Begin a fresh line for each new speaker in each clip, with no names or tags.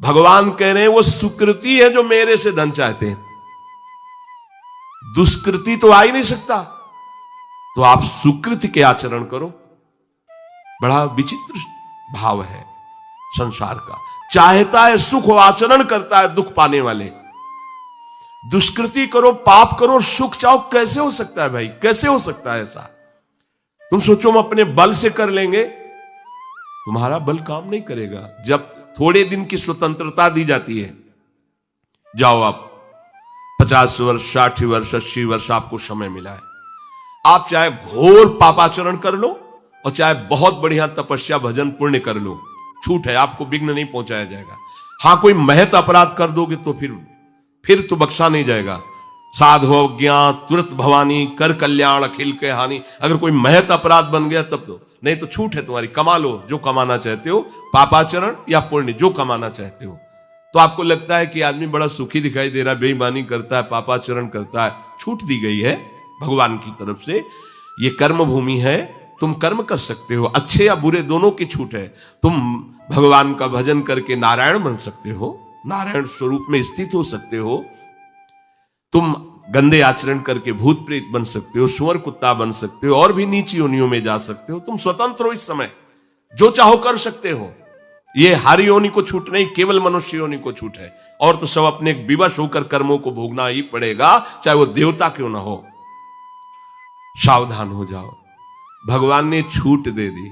भगवान कह रहे हैं वो सुकृति है जो मेरे से धन चाहते हैं, दुष्कृति तो आ ही नहीं सकता। तो आप सुकृति के आचरण करो। बड़ा विचित्र भाव है संसार का। चाहता है सुख, आचरण करता है दुख पाने वाले। दुष्कृति करो, पाप करो, सुख चाहो, कैसे हो सकता है भाई? कैसे हो सकता है ऐसा? तुम सोचो हम अपने बल से कर लेंगे, तुम्हारा बल काम नहीं करेगा। जब थोड़े दिन की स्वतंत्रता दी जाती है, जाओ आप 50 वर्ष, 60 वर्ष, 80 वर्ष आपको समय मिला है, आप चाहे घोर पापाचरण कर लो और चाहे बहुत बढ़िया तपस्या भजन पुण्य कर लो, छूट है, आपको विघ्न नहीं पहुंचाया जाएगा। हां, कोई महत अपराध कर दोगे तो फिर तो बख्शा नहीं जाएगा। साधु ज्ञान तुरंत भवानी, कर कल्याण अखिल के हानि। अगर कोई महत अपराध बन गया तब तो, नहीं तो छूट है तुम्हारी, कमा लो जो कमाना चाहते हो, पापाचरण या पुण्य जो कमाना चाहते हो। तो आपको लगता है कि आदमी बड़ा सुखी दिखाई दे रहा है, बेईमानी करता है, पापाचरण करता है, छूट दी गई है भगवान की तरफ से। ये कर्म भूमि है, तुम कर्म कर सकते हो, अच्छे या बुरे दोनों की छूट है। तुम भगवान का भजन करके नारायण बन सकते हो, नारायण स्वरूप में स्थित हो सकते हो। तुम गंदे आचरण करके भूत प्रेत बन सकते हो, सुअर कुत्ता बन सकते हो, और भी नीची योनियों में जा सकते हो। तुम स्वतंत्र हो इस समय, जो चाहो कर सकते हो। ये हारी योनि को छूट नहीं, केवल मनुष्य योनि को छूट है। और तो सब अपने विवश होकर कर्मों को भोगना ही पड़ेगा, चाहे वो देवता क्यों ना हो। सावधान हो जाओ, भगवान ने छूट दे दी।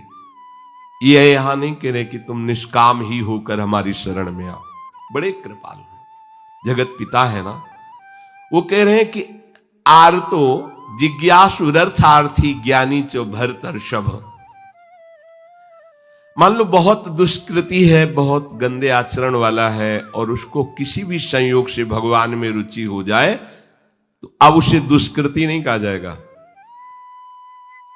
ये यहां नहीं कह रहे कि तुम निष्काम ही होकर हमारी शरण में आओ। बड़े कृपालु जगत पिता है ना, वो कह रहे हैं कि आर्तो जिज्ञासु रर्थार्थी ज्ञानी चो भरतर्षभ। मान लो बहुत दुष्कृति है, बहुत गंदे आचरण वाला है, और उसको किसी भी संयोग से भगवान में रुचि हो जाए तो अब उसे दुष्कृति नहीं कहा जाएगा।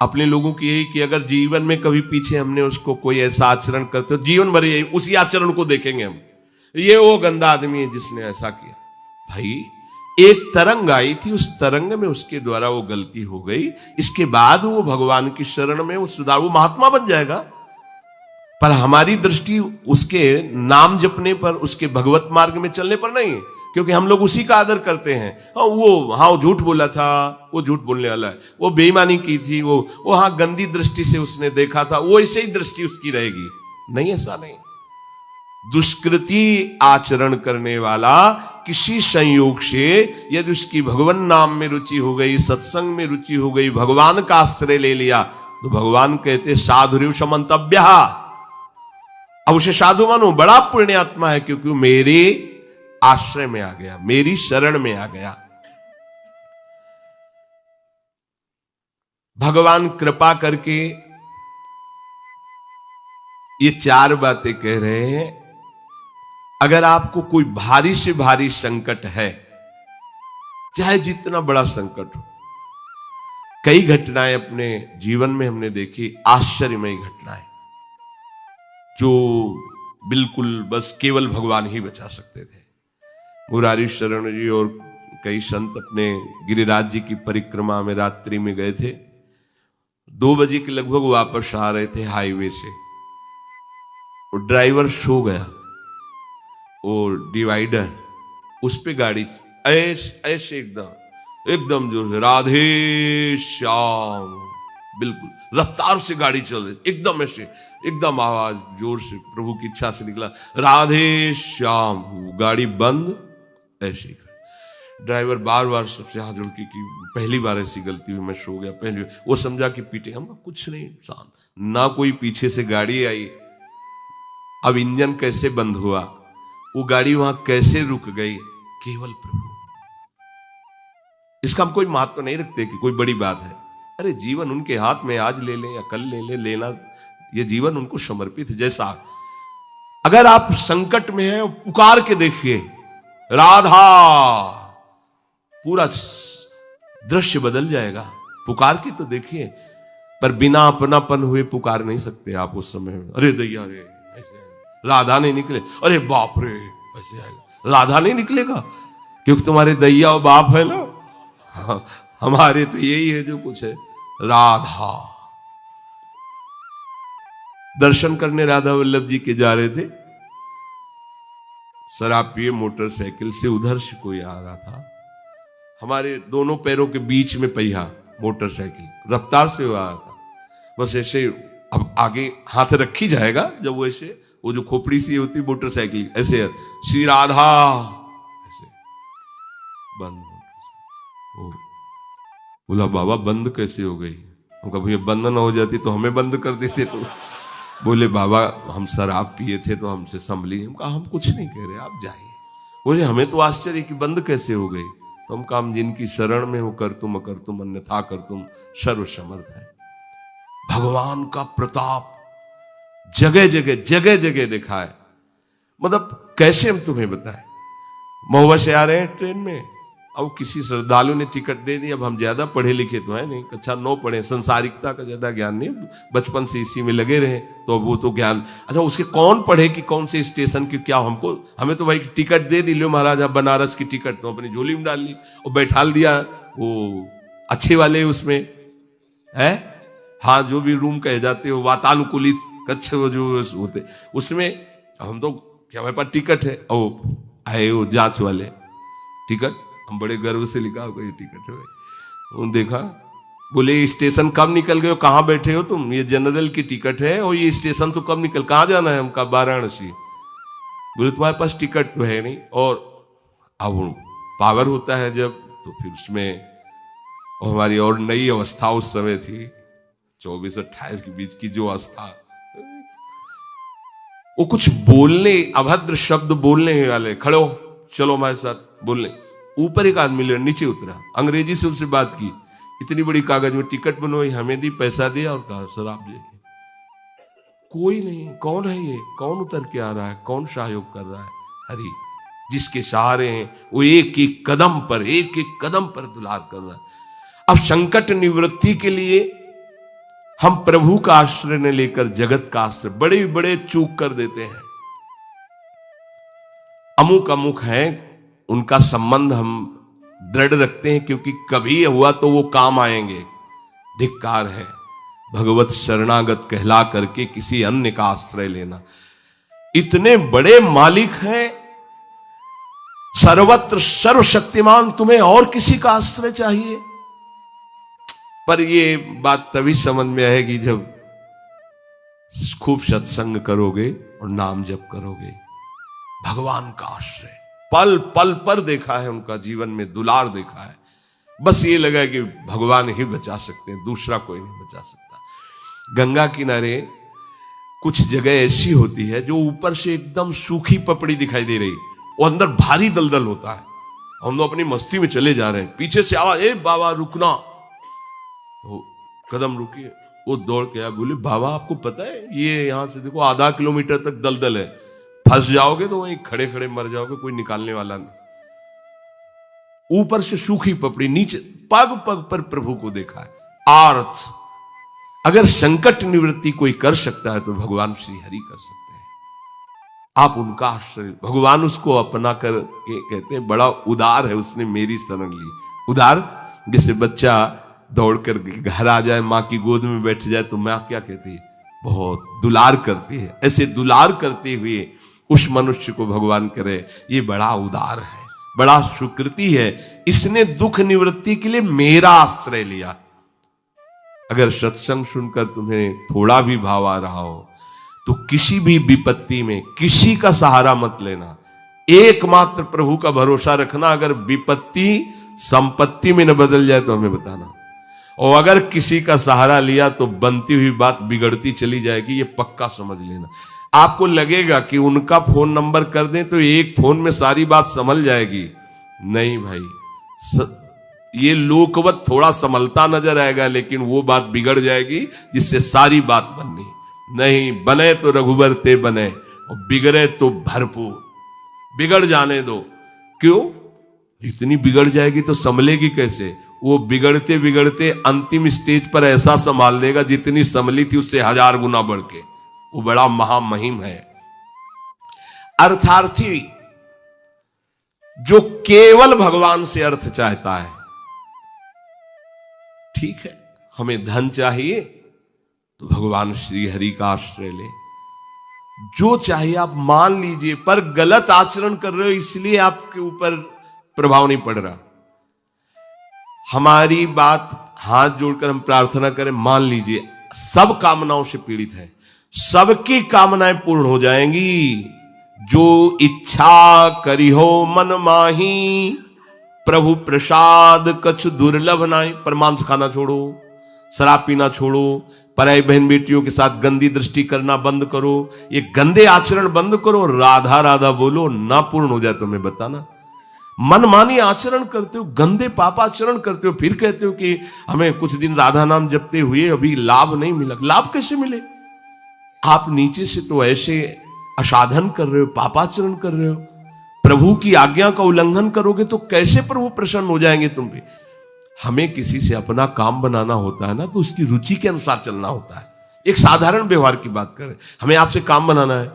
अपने लोगों की यही कि अगर जीवन में कभी पीछे हमने उसको कोई ऐसा आचरण करते हो, जीवन भर यही उसी आचरण को देखेंगे हम, ये वो गंदा आदमी है जिसने ऐसा किया। भाई एक तरंग आई थी, उस तरंग में उसके द्वारा वो गलती हो गई, इसके बाद वो भगवान की शरण में वो सुधार, वो महात्मा बन जाएगा। पर हमारी दृष्टि उसके नाम जपने पर, उसके भगवत मार्ग में चलने पर नहीं, क्योंकि हम लोग उसी का आदर करते हैं। वो झूठ बोला था, वो झूठ बोलने वाला है, वो बेईमानी की थी, वो हाँ गंदी दृष्टि से उसने देखा था, वो ऐसे ही दृष्टि उसकी रहेगी। नहीं, ऐसा नहीं। दुष्कृति आचरण करने वाला किसी संयोग से यदि उसकी भगवान नाम में रुचि हो गई, सत्संग में रुचि हो गई, भगवान का आश्रय ले लिया, तो भगवान कहते साधुरिव समंतव्य। अब उसे साधु मानो, बड़ा पुण्यात्मा है, क्योंकि मेरे आश्रय में आ गया, मेरी शरण में आ गया। भगवान कृपा करके ये 4 बातें कह रहे हैं। अगर आपको कोई भारी से भारी संकट है, चाहे जितना बड़ा संकट हो, कई घटनाएं अपने जीवन में हमने देखी, आश्चर्यमयी घटनाएं, जो बिल्कुल बस केवल भगवान ही बचा सकते थे। मुरारी शरण जी और कई संत अपने गिरिराज जी की परिक्रमा में रात्रि में गए थे। 2 बजे के लगभग वापस आ रहे थे हाईवे से, और ड्राइवर सो गया, और डिवाइडर उस पे गाड़ी ऐसे एकदम जोर से, राधे श्याम, बिल्कुल रफ्तार से गाड़ी चल रही, एकदम ऐसे, एकदम आवाज जोर से प्रभु की इच्छा से निकला, राधे श्याम। गाड़ी बंद, ऐसे ही ड्राइवर बार बार सबसे हाथ जोड़ के कि पहली बार ऐसी गलती हुई, मैं सो गया पहली बार। वो समझा कि पीटे हम, कुछ नहीं, शांत, ना कोई पीछे से गाड़ी आई। अब इंजन कैसे बंद हुआ, वो गाड़ी वहां कैसे रुक गई, केवल प्रभु। इसका हम कोई महत्व नहीं रखते कि कोई बड़ी बात है। अरे जीवन उनके हाथ में, आज ले ले या कल ले ले, लेना, ये जीवन उनको समर्पित है। जैसा अगर आप संकट में हैं, पुकार के देखिए राधा, पूरा दृश्य बदल जाएगा। पुकार के तो देखिए, पर बिना अपनापन हुए पुकार नहीं सकते आप उस समय। अरे दैया रे, ऐसे राधा नहीं निकले, अरे बाप रे, ऐसे आएगा। राधा नहीं निकलेगा क्योंकि तुम्हारे दैया और बाप है ना। हाँ, हमारे तो यही है जो कुछ है। राधा दर्शन करने राधा वल्लभ जी के जा रहे थे, शराब पिए मोटरसाइकिल से उधर से कोई आ रहा था, हमारे दोनों पैरों के बीच में पहिया, मोटरसाइकिल रफ्तार से आ रहा था। बस ऐसे अब आगे हाथ रखी जाएगा, जब वो ऐसे वो जो खोपड़ी सी होती मोटरसाइकिल ऐसे, श्री राधा ऐसे बंद। ओ बोला बाबा बंद कैसे हो गई? उनका भैया बंद ना हो जाती तो हमें बंद कर देते। तो बोले बाबा हम शराब पिए थे तो हमसे संभली। हम कहा हम कुछ नहीं कह रहे, आप जाइए। बोले हमें तो आश्चर्य कि बंद कैसे हो गई। तो हम कहा हम जिनकी शरण में हो कर तुम अकर तुम अन्यथा कर तुम सर्वसमर्थ है। भगवान का प्रताप जगह जगह देखा है। मतलब कैसे हम तुम्हें बताएं। महुआ से आ रहे हैं ट्रेन में, अब किसी श्रद्धालु ने टिकट दे दी। अब हम ज्यादा पढ़े लिखे तो है नहीं, कक्षा 9 पढ़े, संसारिकता का ज्यादा ज्ञान नहीं, बचपन से इसी में लगे रहे, तो वो तो ज्ञान। अच्छा उसके कौन पढ़े कि कौन से स्टेशन की क्या, हमें तो भाई टिकट दे दी, लो महाराज आप बनारस की टिकट, तो अपनी झोली में डाल ली और बैठा दिया वो अच्छे वाले उसमें है। हाँ जो भी रूम कहे जाते हो वातानुकूलित कच्छ वो जो होते उसमें, हम तो क्या हमारे पास टिकट है, ओ आए वो जांच वाले टिकट, हम बड़े गर्व से लिखा होगा ये टिकट है। उन्होंने देखा, बोले स्टेशन कब निकल गए हो, कहाँ बैठे हो तुम? ये जनरल की टिकट है और ये स्टेशन तो कब निकल, कहाँ जाना है? हमका वाराणसी। बोले तुम्हारे पास टिकट तो है नहीं। और अब पावर होता है जब, तो फिर उसमें और हमारी और नई अवस्था उस समय थी 24-28 के बीच की जो अवस्था, वो कुछ बोलने अभद्र शब्द बोलने वाले, खड़े हो चलो हमारे साथ बोलने। ऊपर एक आदमी नीचे उतरा, अंग्रेजी से उनसे बात की, इतनी बड़ी कागज में टिकट बनवाई, हमें दी, पैसा दिया और कहा सर आप जाइए। कोई नहीं, कौन है ये, कौन उतर के आ रहा है, कौन सहयोग कर रहा है? हरि जिसके सहारे हैं वो एक एक कदम पर दुलार कर रहा है। अब संकट निवृत्ति के लिए हम प्रभु का आश्रय न लेकर जगत का आश्रय बड़े बड़े चूक कर देते हैं। अमुक है, उनका संबंध हम दृढ़ रखते हैं क्योंकि कभी हुआ तो वो काम आएंगे। धिक्कार है भगवत शरणागत कहला करके किसी अन्य का आश्रय लेना। इतने बड़े मालिक हैं, सर्वत्र सर्वशक्तिमान, तुम्हें और किसी का आश्रय चाहिए? पर ये बात तभी समझ में आएगी जब खूब सत्संग करोगे और नाम जप करोगे। भगवान का आश्रय पल पल पर देखा है, उनका जीवन में दुलार देखा है। बस ये लगा कि भगवान ही बचा सकते हैं, दूसरा कोई नहीं बचा सकता। गंगा किनारे कुछ जगह ऐसी होती है जो ऊपर से एकदम सूखी पपड़ी दिखाई दे रही, वो अंदर भारी दलदल होता है। हम लोग अपनी मस्ती में चले जा रहे हैं, पीछे से आवाज, ए बाबा रुकना। तो कदम रुकिए, वो दौड़ के आया, बोले बाबा आपको पता है ये यहां से देखो आधा किलोमीटर तक दलदल है, फंस जाओगे तो वहीं खड़े खड़े मर जाओगे, कोई निकालने वाला नहीं। ऊपर से सूखी पपड़ी, नीचे पग पग पर प्रभु को देखा है। आर्थ अगर संकट निवृत्ति कोई कर सकता है तो भगवान श्री हरि कर सकते हैं। आप उनका आश्रय, भगवान उसको अपना कर के कहते हैं बड़ा उदार है, उसने मेरी शरण ली। उदार जैसे बच्चा दौड़ कर घर आ जाए, माँ की गोद में बैठ जाए तो माँ क्या कहती है, बहुत दुलार करती है। ऐसे दुलार करते हुए उस मनुष्य को भगवान करे ये बड़ा उदार है, बड़ा सुकृति है, इसने दुख निवृत्ति के लिए मेरा आश्रय लिया। अगर सत्संग सुनकर तुम्हें थोड़ा भी भाव आ रहा हो तो किसी भी विपत्ति में किसी का सहारा मत लेना, एकमात्र प्रभु का भरोसा रखना। अगर विपत्ति संपत्ति में न बदल जाए तो हमें बताना, और अगर किसी का सहारा लिया तो बनती हुई बात बिगड़ती चली जाएगी, ये पक्का समझ लेना। आपको लगेगा कि उनका फोन नंबर कर दें तो एक फोन में सारी बात संभल जाएगी, नहीं भाई, ये लोकवत थोड़ा संभलता नजर आएगा लेकिन वो बात बिगड़ जाएगी जिससे सारी बात बननी नहीं। बने तो रघुबर ते बने और बिगड़े तो भरपूर, बिगड़ जाने दो। क्यों? इतनी बिगड़ जाएगी तो संभलेगी कैसे? वो बिगड़ते बिगड़ते अंतिम स्टेज पर ऐसा संभाल देगा जितनी संभली थी उससे 1000 गुना बढ़ के। वो बड़ा महामहिम है। अर्थार्थी जो केवल भगवान से अर्थ चाहता है, ठीक है हमें धन चाहिए तो भगवान श्री हरि का आश्रय ले, जो चाहिए आप मान लीजिए, पर गलत आचरण कर रहे हो इसलिए आपके ऊपर प्रभाव नहीं पड़ रहा। हमारी बात हाथ जोड़कर हम प्रार्थना करें, मान लीजिए सब कामनाओं से पीड़ित है, सबकी कामनाएं पूर्ण हो जाएंगी। जो इच्छा करी हो मन माही, प्रभु प्रसाद कछु दुर्लभ नाई। पर मांस खाना छोड़ो, शराब पीना छोड़ो, पराई बहन बेटियों के साथ गंदी दृष्टि करना बंद करो, ये गंदे आचरण बंद करो, राधा राधा बोलो, ना पूर्ण हो जाए तो मैं बताना। मनमानी आचरण करते हो, गंदे पापाचरण करते हो, फिर कहते हो कि हमें कुछ दिन राधा नाम जपते हुए अभी लाभ नहीं मिला। लाभ कैसे मिले? आप नीचे से तो ऐसे असाधन कर रहे हो, पापाचरण कर रहे हो, प्रभु की आज्ञा का उल्लंघन करोगे तो कैसे प्रभु प्रसन्न हो जाएंगे तुम पे? हमें किसी से अपना काम बनाना होता है ना, तो उसकी रुचि के अनुसार चलना होता है। एक साधारण व्यवहार की बात करें, हमें आपसे काम बनाना है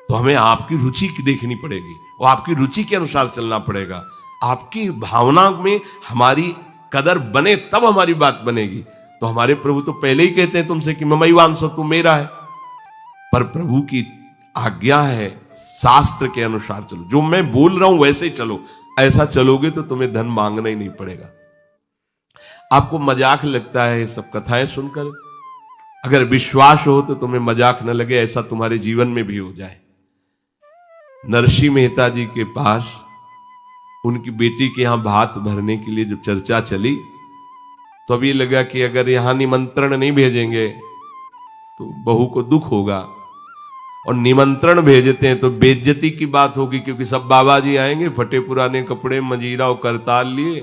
तो हमें आपकी रुचि देखनी पड़ेगी और आपकी रुचि के अनुसार चलना पड़ेगा। आपकी भावना में हमारी कदर बने तब हमारी बात बनेगी। तो हमारे प्रभु तो पहले ही कहते हैं तुमसे कि ममई वांस तू मेरा है, पर प्रभु की आज्ञा है शास्त्र के अनुसार चलो, जो मैं बोल रहा हूं वैसे ही चलो। ऐसा चलोगे तो तुम्हें धन मांगना ही नहीं पड़ेगा। आपको मजाक लगता है ये सब कथाएं सुनकर, अगर विश्वास हो तो तुम्हें मजाक न लगे, ऐसा तुम्हारे जीवन में भी हो जाए। नरसिंह मेहता जी के पास उनकी बेटी के यहां भात भरने के लिए जब चर्चा चली तो अभी लगा कि अगर यहां निमंत्रण नहीं भेजेंगे तो बहू को दुख होगा, और निमंत्रण भेजते हैं तो बेइज्जती की बात होगी, क्योंकि सब बाबा जी आएंगे फटे पुराने कपड़े, मंजीरा और करताल लिए,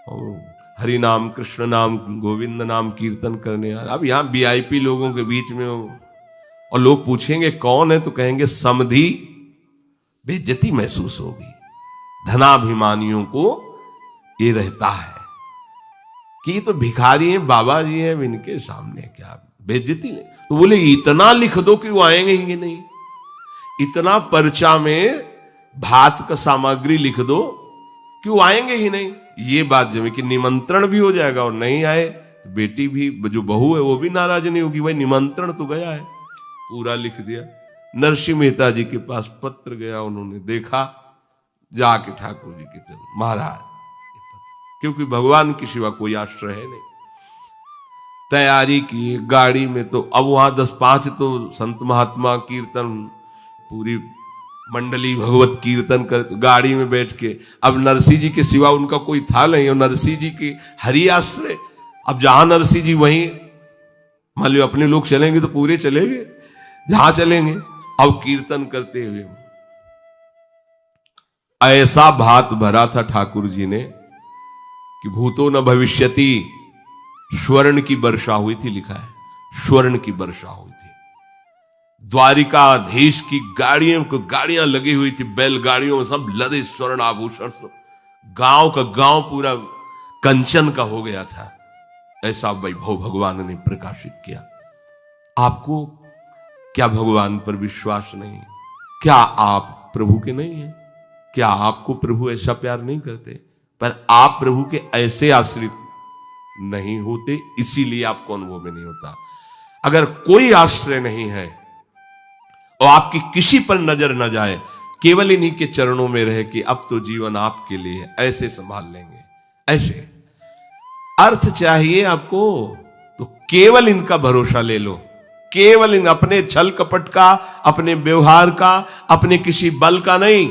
और हरि नाम कृष्ण नाम गोविंद नाम कीर्तन करने। अब यहाँ वीआईपी लोगों के बीच में और लोग पूछेंगे कौन है, तो कहेंगे समधी, बेइज्जती महसूस होगी। धनाभिमानियों को ये रहता है कि ये तो भिखारी हैं, बाबा जी हैं, इनके सामने क्या बेइज्जती नहीं। तो बोले इतना लिख दो कि वो आएंगे ही नहीं, इतना पर्चा में भात का सामग्री लिख दो कि वो आएंगे ही नहीं। ये बात जमे कि निमंत्रण भी हो जाएगा और नहीं आए तो बेटी भी, जो बहू है वो भी नाराज नहीं होगी, भाई निमंत्रण तो गया है, पूरा लिख दिया। नरसिंह मेहता जी के पास पत्र गया, उन्होंने देखा, जाके ठाकुर जी के चरण, महाराज, क्योंकि भगवान की सिवा कोई आश्रय है नहीं। तैयारी की गाड़ी में, तो अब वहां 10-5 तो संत महात्मा कीर्तन, पूरी मंडली भगवत कीर्तन कर, गाड़ी में बैठ के, अब नरसिंह जी के सिवा उनका कोई था नहीं, और नरसिंह जी की हरि आश्रय। अब जहां नरसिंह जी वहीं, मान लो अपने लोग चलेंगे तो पूरे चलेंगे, जहां चलेंगे। अब कीर्तन करते हुए ऐसा भात भरा था ठाकुर जी ने कि भूतो न भविष्यति, स्वर्ण की वर्षा हुई थी, लिखा है स्वर्ण की वर्षा हुई थी। द्वारिकाधीश की गाड़ियां लगी हुई थी, बैलगाड़ियों में सब लदे स्वर्ण आभूषण, सब गांव का गांव पूरा कंचन का हो गया था। ऐसा वैभव भगवान ने प्रकाशित किया। आपको क्या भगवान पर विश्वास नहीं? क्या आप प्रभु के नहीं हैं? क्या आपको प्रभु ऐसा प्यार नहीं करते? पर आप प्रभु के ऐसे आश्रित नहीं होते, इसीलिए आपको अनुभव में नहीं होता। अगर कोई आश्रय नहीं है और आपकी किसी पर नजर न जाए, केवल इन्हीं के चरणों में रहे कि अब तो जीवन आपके लिए, ऐसे संभाल लेंगे। ऐसे अर्थ चाहिए आपको तो केवल इनका भरोसा ले लो, केवल इन अपने छल कपट का, अपने व्यवहार का, अपने किसी बल का नहीं,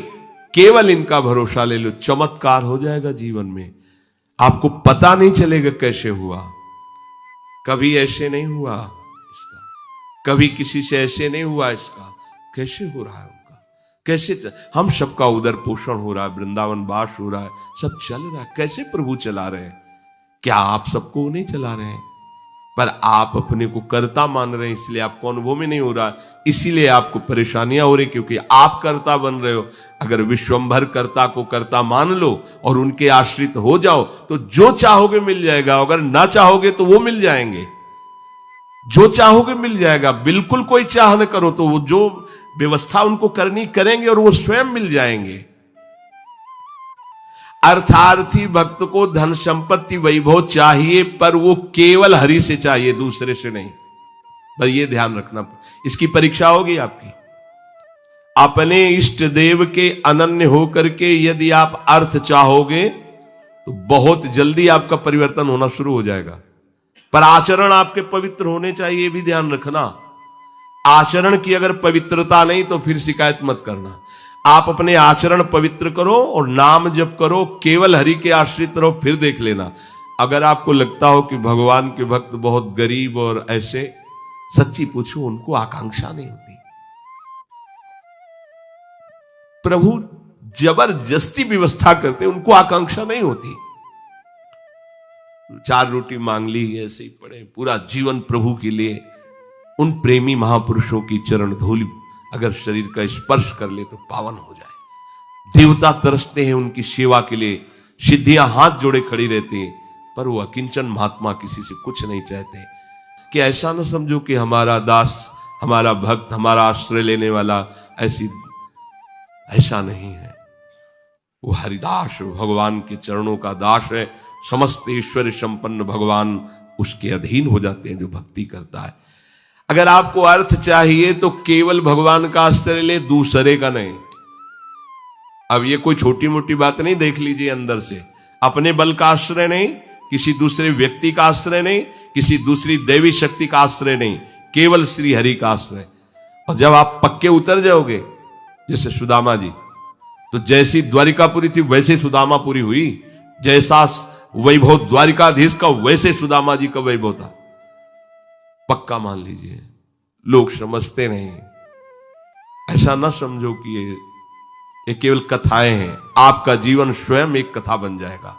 केवल इनका भरोसा ले लो। चमत्कार हो जाएगा जीवन में, आपको पता नहीं चलेगा कैसे हुआ। कभी ऐसे नहीं हुआ इसका, कभी किसी से ऐसे नहीं हुआ इसका, कैसे हो रहा है उनका, कैसे हम सबका उदर पोषण हो रहा है, वृंदावन वास हो रहा है, सब चल रहा है। कैसे प्रभु चला रहे हैं? क्या आप सबको नहीं चला रहे हैं? पर आप अपने को कर्ता मान रहे हैं, इसलिए आपको अनुभव में नहीं हो रहा, इसीलिए आपको परेशानियां हो रही, क्योंकि आप कर्ता बन रहे हो। अगर विश्वंभर कर्ता को कर्ता मान लो और उनके आश्रित हो जाओ तो जो चाहोगे मिल जाएगा, अगर ना चाहोगे तो वो मिल जाएंगे। जो चाहोगे मिल जाएगा, बिल्कुल कोई चाह न करो तो वो जो व्यवस्था उनको करनी करेंगे और वो स्वयं मिल जाएंगे। अर्थार्थी भक्त को धन संपत्ति वैभव चाहिए, पर वो केवल हरि से चाहिए, दूसरे से नहीं। पर ये ध्यान रखना, इसकी परीक्षा होगी आपकी। अपने इष्ट देव के अनन्य होकर के यदि आप अर्थ चाहोगे तो बहुत जल्दी आपका परिवर्तन होना शुरू हो जाएगा। पर आचरण आपके पवित्र होने चाहिए, भी ध्यान रखना। आचरण की अगर पवित्रता नहीं तो फिर शिकायत मत करना। आप अपने आचरण पवित्र करो और नाम जप करो, केवल हरि के आश्रित रहो, फिर देख लेना। अगर आपको लगता हो कि भगवान के भक्त बहुत गरीब और ऐसे, सच्ची पूछो, उनको आकांक्षा नहीं होती। प्रभु जबरदस्ती व्यवस्था करते, उनको आकांक्षा नहीं होती। 4 रोटी मांग ली, ऐसे ही पड़े, पूरा जीवन प्रभु के लिए। उन प्रेमी महापुरुषों की चरण धूलि अगर शरीर का स्पर्श कर ले तो पावन हो जाए। देवता तरसते हैं उनकी सेवा के लिए, सिद्धियां हाथ जोड़े खड़ी रहती हैं, पर वो अकिंचन महात्मा किसी से कुछ नहीं चाहते। कि ऐसा न समझो कि हमारा दास, हमारा भक्त, हमारा आश्रय लेने वाला ऐसा नहीं है। वो हरिदास, भगवान के चरणों का दास है। समस्त ऐश्वर्य संपन्न भगवान उसके अधीन हो जाते हैं जो भक्ति करता है। अगर आपको अर्थ चाहिए तो केवल भगवान का आश्रय ले, दूसरे का नहीं। अब ये कोई छोटी मोटी बात नहीं, देख लीजिए अंदर से। अपने बल का आश्रय नहीं, किसी दूसरे व्यक्ति का आश्रय नहीं, किसी दूसरी देवी शक्ति का आश्रय नहीं, केवल श्री हरि का आश्रय। और जब आप पक्के उतर जाओगे, जैसे सुदामा जी, तो जैसी द्वारिकापुरी थी वैसे सुदामापुरी हुई। जैसा वैभव द्वारिकाधीश का वैसे सुदामा जी का वैभव था। पक्का मान लीजिए। लोग समझते नहीं, ऐसा ना समझो कि ये केवल कथाएं हैं। आपका जीवन स्वयं एक कथा बन जाएगा।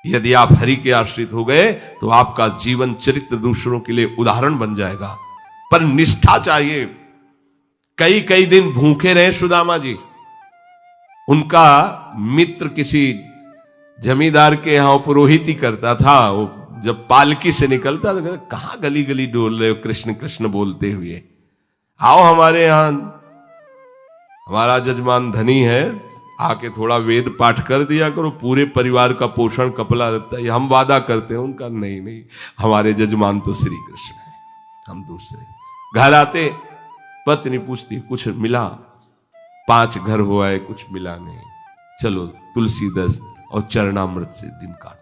यदि आप हरि के आश्रित हो गए तो आपका जीवन चरित्र दूसरों के लिए उदाहरण बन जाएगा। पर निष्ठा चाहिए। कई कई दिन भूखे रहे सुदामा जी। उनका मित्र किसी जमींदार के यहां पुरोहित ही करता था। वो जब पालकी से निकलता तो कहां गली गली डोल रहे हो कृष्ण कृष्ण बोलते हुए, आओ हमारे यहां, हमारा जजमान धनी है, आके थोड़ा वेद पाठ कर दिया करो, पूरे परिवार का पोषण कपला रहता है। हम वादा करते हैं। उनका नहीं, हमारे जजमान तो श्री कृष्ण है, हम दूसरे। घर आते पत्नी पूछती कुछ मिला, 5 घर हो आए, कुछ मिला नहीं, चलो तुलसी दस और चरणामृत से दिन काटते।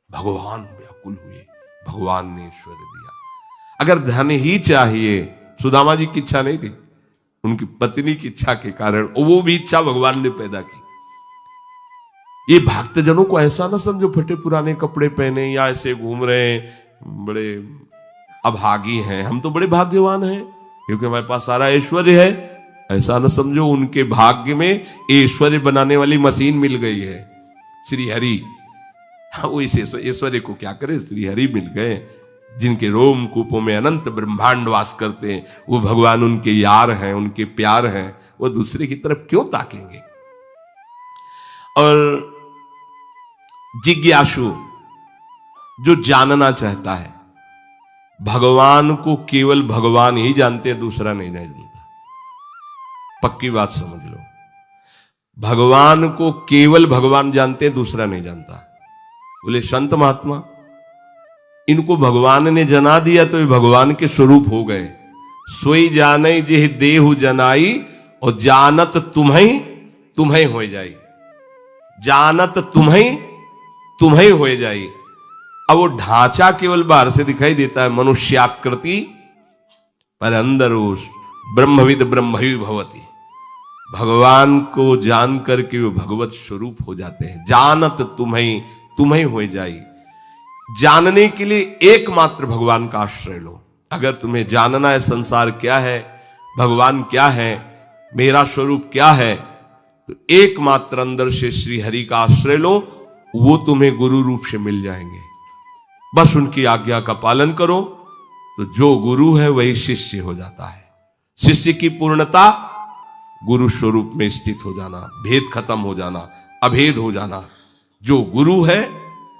भगवान व्याकुल हुए, भगवान ने ईश्वर दिया। अगर धन ही चाहिए, सुदामा जी की इच्छा नहीं थी, उनकी पत्नी की इच्छा के कारण वो भी इच्छा भगवान ने पैदा की। ये भक्तजनों को ऐसा ना समझो फटे पुराने कपड़े पहने या ऐसे घूम रहे बड़े अभागी हैं। हम तो बड़े भाग्यवान हैं क्योंकि हमारे पास सारा ऐश्वर्य है। ऐसा न समझो उनके भाग्य में ऐश्वर्य बनाने वाली मशीन मिल गई है, श्री हरि। वो इस ऐश्वर्य को क्या करे, श्री हरि मिल गए, जिनके रोम कूपों में अनंत ब्रह्मांड वास करते हैं। वो भगवान उनके यार हैं, उनके प्यार हैं। वो दूसरे की तरफ क्यों ताकेंगे। और जिज्ञासु जो जानना चाहता है, भगवान को केवल भगवान ही जानते, दूसरा नहीं जानता। पक्की बात समझ लो, भगवान को केवल भगवान जानते, दूसरा नहीं जानता। बोले संत महात्मा, इनको भगवान ने जना दिया तो ये भगवान के स्वरूप हो गए। सोई जाने जेह देहु जनाई, और जानत तुम्हें हो जाई। जानत तुम्हें हो जाई। अब वो ढांचा केवल बाहर से दिखाई देता है, मनुष्याकृति, पर अंदर वो ब्रह्मविद ब्रह्मवि भवति। भगवान को जान करके वो भगवत स्वरूप हो जाते हैं। जानत तुम्हें हो जाई। जानने के लिए एकमात्र भगवान का आश्रय लो। अगर तुम्हें जानना है संसार क्या है, भगवान क्या है, मेरा स्वरूप क्या है, तो एकमात्र अंदर से श्री हरि का आश्रय लो। वो तुम्हें गुरु रूप से मिल जाएंगे। बस उनकी आज्ञा का पालन करो तो जो गुरु है वही शिष्य हो जाता है। शिष्य की पूर्णता गुरु स्वरूप में स्थित हो जाना, भेद खत्म हो जाना, अभेद हो जाना। जो गुरु है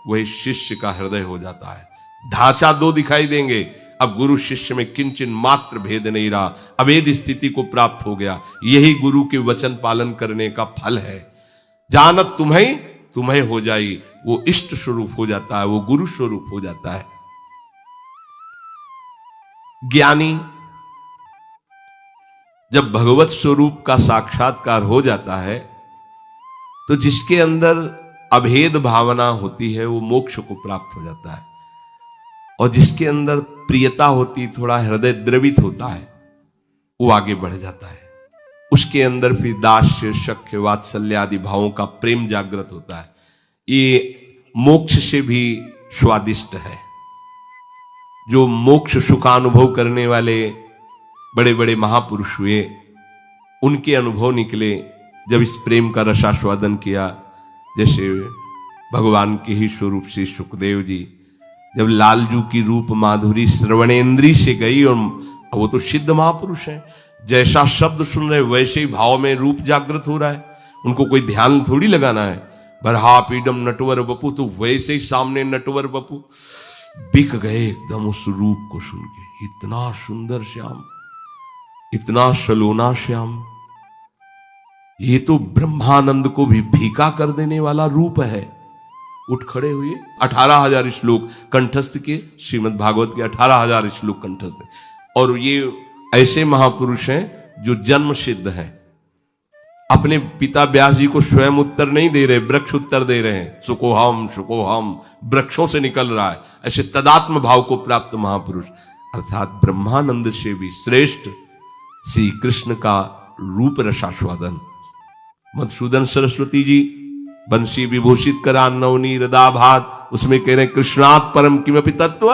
वही शिष्य का हृदय हो जाता है। ढांचा 2 दिखाई देंगे, अब गुरु शिष्य में किंचन मात्र भेद नहीं रहा, अभेद स्थिति को प्राप्त हो गया। यही गुरु के वचन पालन करने का फल है। जानत तुम्हें हो जाई, वो इष्ट स्वरूप हो जाता है, वो गुरु स्वरूप हो जाता है। ज्ञानी जब भगवत स्वरूप का साक्षात्कार हो जाता है तो जिसके अंदर अभेद भावना होती है वो मोक्ष को प्राप्त हो जाता है, और जिसके अंदर प्रियता होती, थोड़ा हृदय द्रवित होता है, वो आगे बढ़ जाता है। उसके अंदर फिर दास्य, शक्य, वात्सल्य आदि भावों का प्रेम जागृत होता है। ये मोक्ष से भी स्वादिष्ट है। जो मोक्ष सुखानुभव करने वाले बड़े बड़े महापुरुष हुए, उनके अनुभव निकले जब इस प्रेम का रसास्वादन किया। जैसे भगवान के ही स्वरूप से सुखदेव जी जब लालजू की रूप माधुरी श्रवणेन्द्री से गई, और वो तो सिद्ध महापुरुष हैं, जैसा शब्द सुन रहे वैसे ही भाव में रूप जागृत हो रहा है, उनको कोई ध्यान थोड़ी लगाना है। बरहा पीडम नटवर बपू, तो वैसे ही सामने नटवर बपू बिक गए एकदम उस रूप को सुन के। इतना सुंदर श्याम, इतना सलोना श्याम, ये तो ब्रह्मानंद को भी फीका कर देने वाला रूप है। उठ खड़े हुए, 18,000 श्लोक कंठस्थ किए, श्रीमद् भागवत के 18,000 श्लोक कंठस्थ हैं। और ये ऐसे महापुरुष हैं जो जन्म सिद्ध हैं। अपने पिता व्यास जी को स्वयं उत्तर नहीं दे रहे, वृक्ष उत्तर दे रहे हैं। सुकोहम सुकोहम, वृक्षों से निकल रहा है। ऐसे तदात्म भाव को प्राप्त महापुरुष, अर्थात ब्रह्मानंद से भी श्रेष्ठ श्री कृष्ण का रूप रसास्वादन। मधुसूदन सरस्वती जी बंसी विभूषित करा नवनी हृदाभात, उसमें कह रहे हैं कृष्णात् परम किमपि तत्व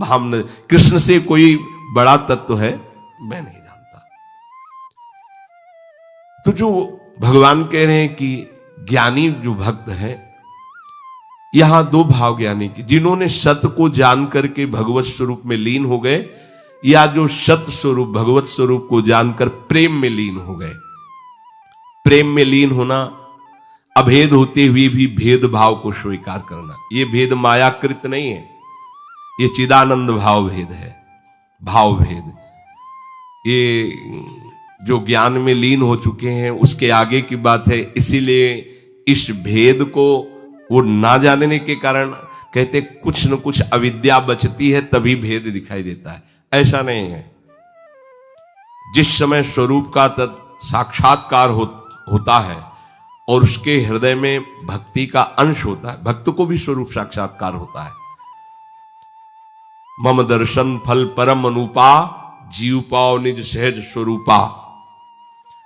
हम, कृष्ण से कोई बड़ा तत्व है मैं नहीं जानता। तो जो भगवान कह रहे हैं कि ज्ञानी जो भक्त है, यहां दो भाव ज्ञानी की, जिन्होंने सत्य को जान करके भगवत स्वरूप में लीन हो गए, या जो सत्य स्वरूप भगवत स्वरूप को जानकर प्रेम में लीन हो गए। प्रेम में लीन होना, अभेद होते हुए भी भेद भाव को स्वीकार करना। यह भेद मायाकृत नहीं है, यह चिदानंद भाव भेद है, भाव भेद। ये जो ज्ञान में लीन हो चुके हैं उसके आगे की बात है। इसीलिए इस भेद को वो ना जानने के कारण कहते कुछ न कुछ अविद्या बचती है, तभी भेद दिखाई देता है। ऐसा नहीं है। जिस समय स्वरूप का साक्षात्कार होता है और उसके हृदय में भक्ति का अंश होता है, भक्त को भी स्वरूप साक्षात्कार होता है। मम दर्शन फल परम अनुपा, जीव पाओ निज सहज स्वरूपा।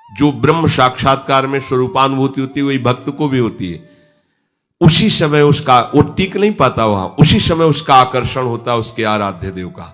जो ब्रह्म साक्षात्कार में स्वरूपानुभूति होती है वही भक्त को भी होती है। उसी समय उसका, वो टिक नहीं पाता वहां, उसी समय उसका आकर्षण होता है उसके आराध्य देव का,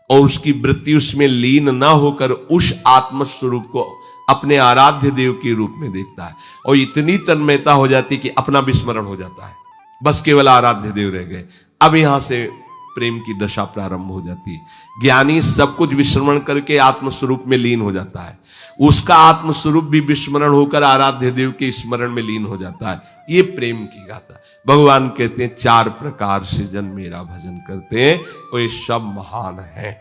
और उसकी वृत्ति उसमें लीन ना होकर उस आत्मस्वरूप को अपने आराध्य देव के रूप में देखता है, और इतनी तन्मयता हो जाती कि अपना विस्मरण हो जाता है, बस केवल आराध्य देव रह गए। अब यहां से प्रेम की दशा प्रारंभ हो जाती है। ज्ञानी सब कुछ विस्मरण करके आत्मस्वरूप में लीन हो जाता है, उसका आत्मस्वरूप भी विस्मरण होकर आराध्य देव के स्मरण में लीन हो जाता है। ये प्रेम की गाथा। भगवान कहते हैं 4 प्रकार से जन मेरा भजन करते हैं और ये सब महान है।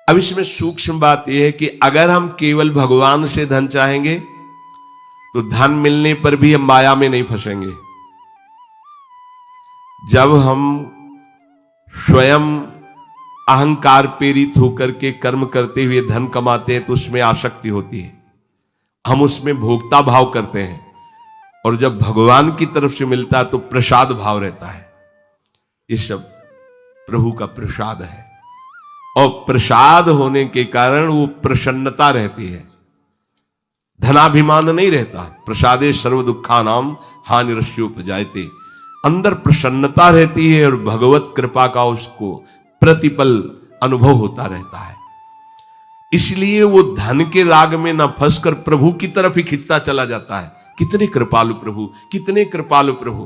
अब इसमें सूक्ष्म बात यह है कि अगर हम केवल भगवान से धन चाहेंगे तो धन मिलने पर भी हम माया में नहीं फंसेंगे। जब हम स्वयं अहंकार प्रेरित होकर के कर्म करते हुए धन कमाते हैं तो उसमें आसक्ति होती है, हम उसमें भोक्ता भाव करते हैं, और जब भगवान की तरफ से मिलता है तो प्रसाद भाव रहता है। ये सब प्रभु का प्रसाद है, और प्रसाद होने के कारण वो प्रसन्नता रहती है, धनाभिमान नहीं रहता। प्रसादे सर्व दुखानाम हानिरस्योपजायते, अंदर प्रसन्नता रहती है और भगवत कृपा का उसको प्रतिपल अनुभव होता रहता है। इसलिए वो धन के राग में न फंसकर प्रभु की तरफ ही खिंचता चला जाता है। कितने कृपालु प्रभु, कितने कृपालु प्रभु।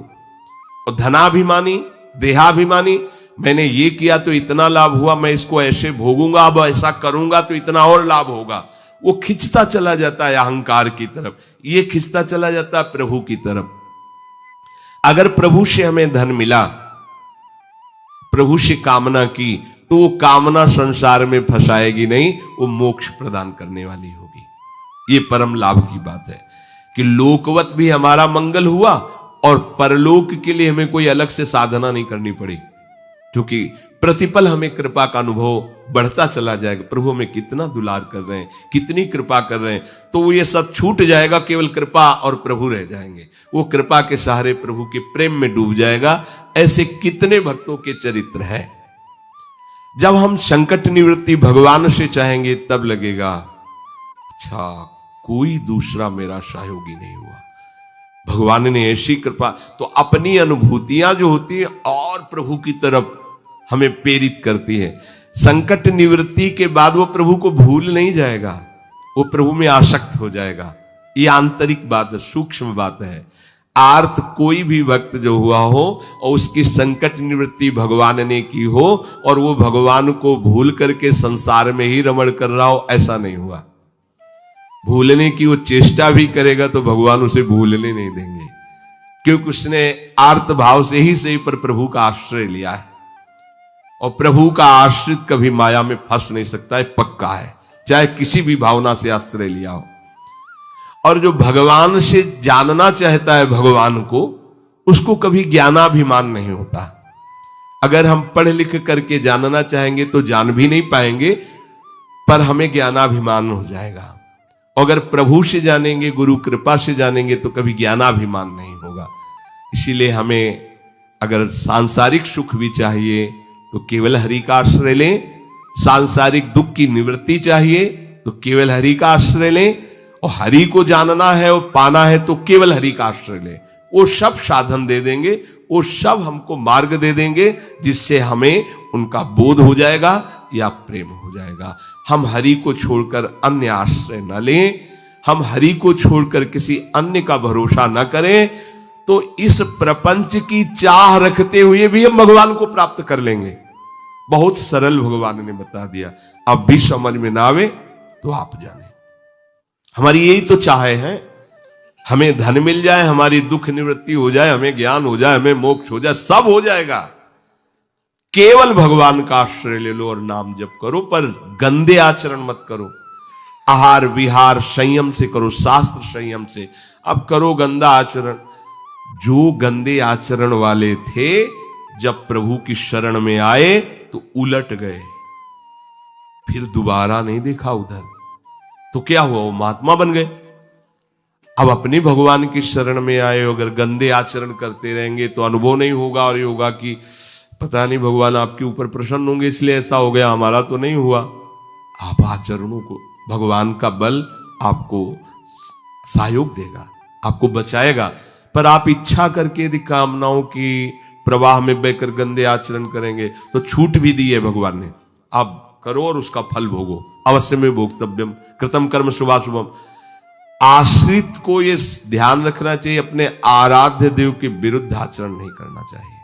और धनाभिमानी, देहाभिमानी, मैंने ये किया तो इतना लाभ हुआ, मैं इसको ऐसे भोगूंगा, अब ऐसा करूंगा तो इतना और लाभ होगा, वो खिंचता चला जाता है अहंकार की तरफ, ये खिंचता चला जाता है प्रभु की तरफ। अगर प्रभु से हमें धन मिला, प्रभु से कामना की, तो वो कामना संसार में फंसाएगी नहीं, वो मोक्ष प्रदान करने वाली होगी। ये परम लाभ की बात है कि लोकवत भी हमारा मंगल हुआ और परलोक के लिए हमें कोई अलग से साधना नहीं करनी पड़ी, क्योंकि प्रतिपल हमें कृपा का अनुभव बढ़ता चला जाएगा। प्रभु हमें कितना दुलार कर रहे हैं, कितनी कृपा कर रहे हैं, तो वो ये सब छूट जाएगा, केवल कृपा और प्रभु रह जाएंगे। वो कृपा के सहारे प्रभु के प्रेम में डूब जाएगा। ऐसे कितने भक्तों के चरित्र हैं। जब हम संकट निवृत्ति भगवान से चाहेंगे तब लगेगा अच्छा कोई दूसरा मेरा सहयोगी नहीं हुआ, भगवान ने ऐसी कृपा। तो अपनी अनुभूतियां जो होती है और प्रभु की तरफ हमें प्रेरित करती है। संकट निवृत्ति के बाद वो प्रभु को भूल नहीं जाएगा, वो प्रभु में आसक्त हो जाएगा। ये आंतरिक बात है, सूक्ष्म बात है। आर्त कोई भी भक्त जो हुआ हो और उसकी संकट निवृत्ति भगवान ने की हो और वो भगवान को भूल करके संसार में ही रमण कर रहा हो, ऐसा नहीं हुआ। भूलने की वो चेष्टा भी करेगा तो भगवान उसे भूलने नहीं देंगे, क्योंकि उसने आर्त भाव से ही सही पर प्रभु का आश्रय लिया है। और प्रभु का आश्रित कभी माया में फंस नहीं सकता है, पक्का है, चाहे किसी भी भावना से आश्रय लिया हो। और जो भगवान से जानना चाहता है भगवान को, उसको कभी ज्ञानाभिमान नहीं होता। अगर हम पढ़ लिख करके जानना चाहेंगे तो जान भी नहीं पाएंगे, पर हमें ज्ञानाभिमान हो जाएगा। अगर प्रभु से जानेंगे, गुरु कृपा से जानेंगे तो कभी ज्ञानाभिमान नहीं होगा। इसीलिए हमें अगर सांसारिक सुख भी चाहिए तो केवल हरि का आश्रय लें, सांसारिक दुख की निवृत्ति चाहिए तो केवल हरि का आश्रय लें, और हरि को जानना है और पाना है तो केवल हरि का आश्रय लें। वो सब साधन दे देंगे, वो सब हमको मार्ग दे देंगे, जिससे हमें उनका बोध हो जाएगा या प्रेम हो जाएगा। हम हरि को छोड़कर अन्य आश्रय न लें, हम हरि को छोड़कर किसी अन्य का भरोसा न करें, तो इस प्रपंच की चाह रखते हुए भी हम भगवान को प्राप्त कर लेंगे। बहुत सरल भगवान ने बता दिया। अब भी समझ में ना आवे तो आप जाने। हमारी यही तो चाह है, हमें धन मिल जाए, हमारी दुख निवृत्ति हो जाए, हमें ज्ञान हो जाए, हमें मोक्ष हो जाए, सब हो जाएगा। केवल भगवान का आश्रय ले लो और नाम जप करो, पर गंदे आचरण मत करो। आहार विहार संयम से करो, शास्त्र संयम से। अब करो गंदा आचरण। जो गंदे आचरण वाले थे जब प्रभु की शरण में आए तो उलट गए, फिर दोबारा नहीं देखा उधर, तो क्या हुआ, वो महात्मा बन गए। अब अपने भगवान की शरण में आए, अगर गंदे आचरण करते रहेंगे तो अनुभव नहीं होगा, और ये होगा कि पता नहीं भगवान आपके ऊपर प्रसन्न होंगे इसलिए ऐसा हो गया, हमारा तो नहीं हुआ। आप आचरणों को, भगवान का बल आपको सहयोग देगा, आपको बचाएगा। पर आप इच्छा करके यदि कामनाओं की प्रवाह में बहकर गंदे आचरण करेंगे तो छूट भी दी है भगवान ने, आप करो और उसका फल भोगो। अवश्य में भोक्तव्यम कृतम कर्म शुभाशुभम। आश्रित को ये ध्यान रखना चाहिए, अपने आराध्य देव के विरुद्ध आचरण नहीं करना चाहिए।